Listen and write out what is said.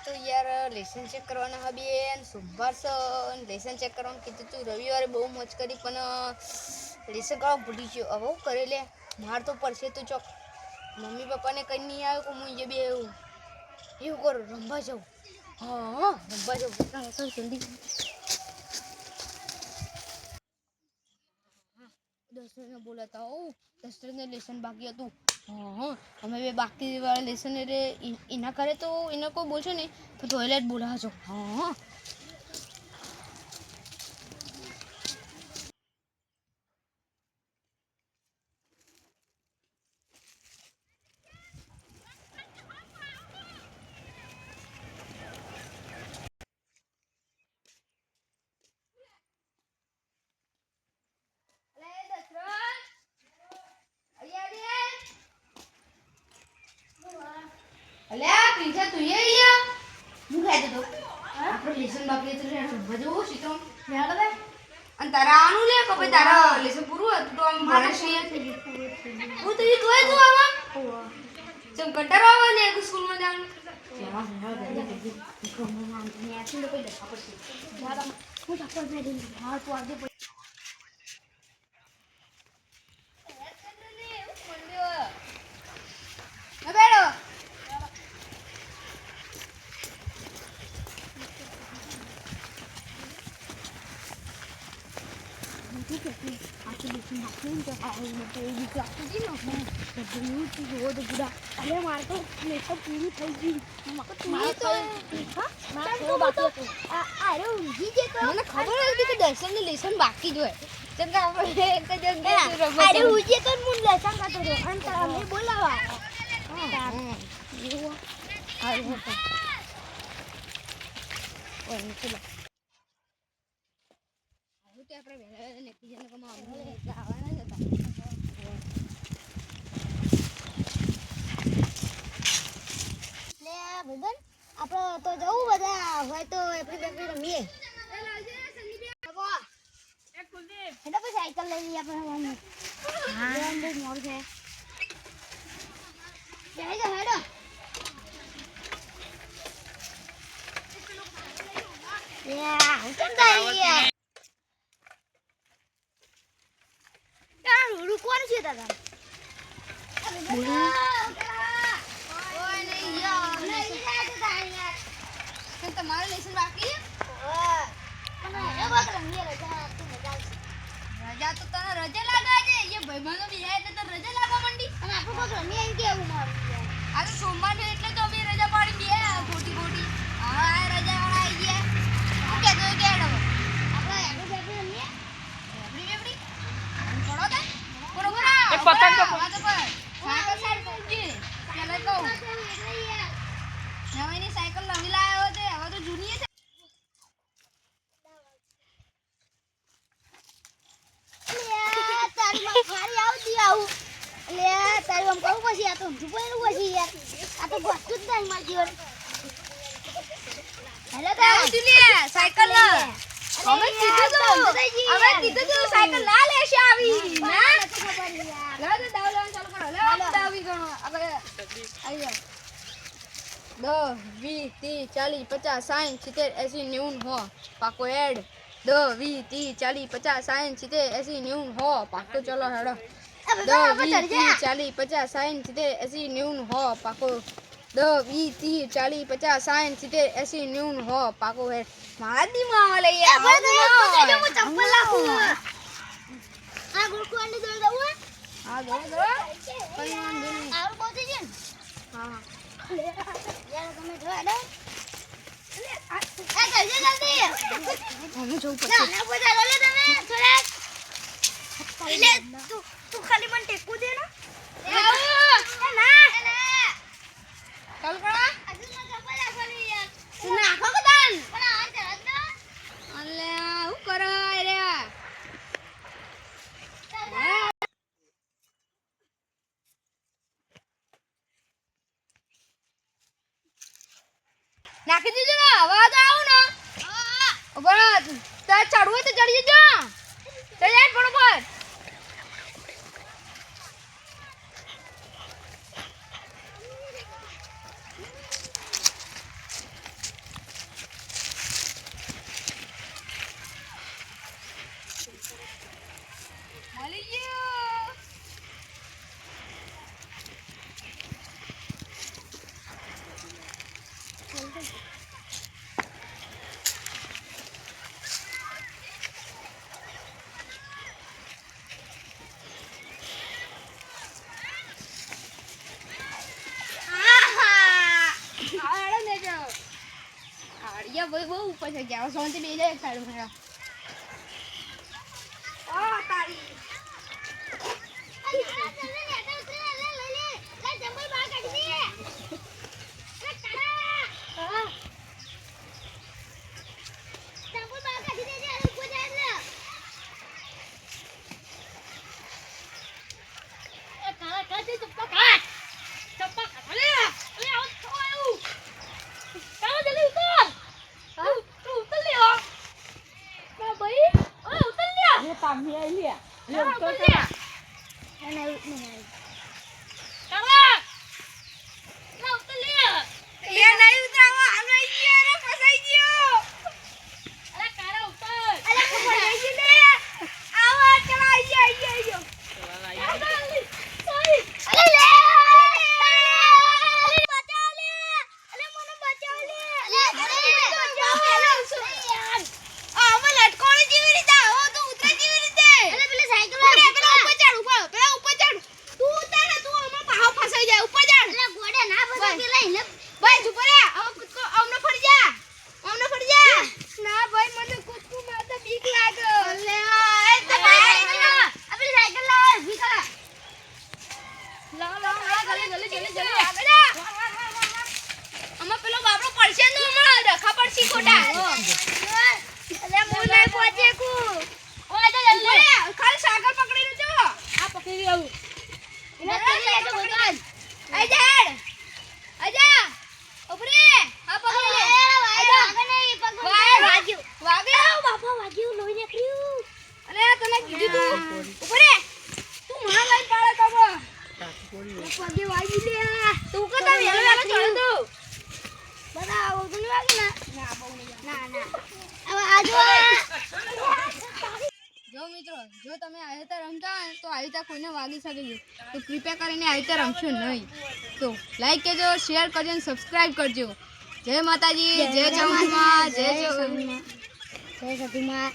તો યાર lesson check કરવાના હા બેન સોમવાર છે લેસન ચેક કરવાનું કીધું તું રવિવારે બહુ મોજ કરી પણ લેસન કરવા ભૂલી ગયો હવે હું કરે લે માર તો પડશે તો ચોક મમ્મી પપ્પાને કંઈ નહીં આવ્યો કે હું એ બે એવું કરું રમવા જાઉં હા રમવા જાઉં જલ્દી દસને બોલાતા હોઉં દસને લેસન બાકી હતું હા અમે બે બાકી વાળા લેસન એટલે એના કરે તો એને કોઈ બોલશે નહીં તો ટોયલેટ બોલાવજો હા અલ્યા પીછા તું અહીંયા હું ખાઈ દો આપણે લેસન બાકી તો રમવા જવું સીતો યાર હવે અને તારા આનું લે કે ભાઈ તારા લેસન પૂરું હતું તો આમ ભણેશ હું તો ઈ તોય તું આવા ચમ કંટાળો આવે ને સ્કૂલમાં જવાનું લેસન બાકી જ હોય આપણે તો જવું બધા હોય તો એપ્લિકેશન રમીએ એટલે પછી સાયકલ લઈ લઈએ આપણે હા મોડ છે હેડો હેડો યા હું કેમ જાય યાર રૂ કોણ છે દાદા તમારે લેસન બાકી રજા તો તને રજા લાગે છે એ ભાઈબંધો બીજા એટલે તો રજા લાગવા માંડી અને આપણું કોક રમી આવી કેવું મારું આ તો સોમવાર છે એટલે તો અમે રજા પાડી બે ખોટી ખોટી હા આ રજા વાળા આવી ગયા હું કહેતો કે હેડો આપણે એનું બેબી રમીએ બેબડી છોડો દે કોનો કોનો એ પતંગ તો આ તો પર સાયકલ સાઈડ મૂકજી ચાલે કહું નવીની સાયકલ નવી લાવ્યો છે હવે તો જૂની છે સાયકલ સાયકલ ના લેશે આવી ના દાવ ચાલુ કરો દાવી ગણો આપણે આવી જાવ 10 20 30 40 50 60 70 80 90 100 પાકો એડ 10 20 30 40 50 60 70 80 90 100 પાકો ચલો હેડો 10 20 30 40 50 60 70 80 90 100 પાકો 10 20 30 40 50 60 70 80 90 100 પાકો હેડ માદી માં લઈ આ હું ચપ્પલ લાવું આ ગુરકુંડી દોડ દઉં આ દોડ દો કોઈ વાંધો નહીં આવ પહોંચી છે હા યાર તમે જો હેડો આ જલ્દી જલ્દી હું જો પછી ના બોલા લે તમે થોડા લે તું ખાલી મને ટેકો દે ને ના ચાલ કરા હજુ ના ચપ્પલ રાખવાની યાર તું નાખો કે દાન પણ આ ચરત ના અલે હું કરો રે નાખી દીધું ને અવાજ આવું ને બરાબર તાર ચડવું હોય તો ચડી જજો તો યાર બરોબર બહુ ઉપર થઈ ગયા સોનથી બે જાય એક સાઈડ માં તારી જો તમે આવી રીતે રમતા હોય તો આવી રીતે કોઈને વાગી શકે છે તો કૃપા કરીને આવી રીતે રમશો નહીં તો લાઈક કરજો શેર કરજો અને સબસ્ક્રાઇબ કરજો જય માતાજી જય ચામુંડમાં જય સતીમાં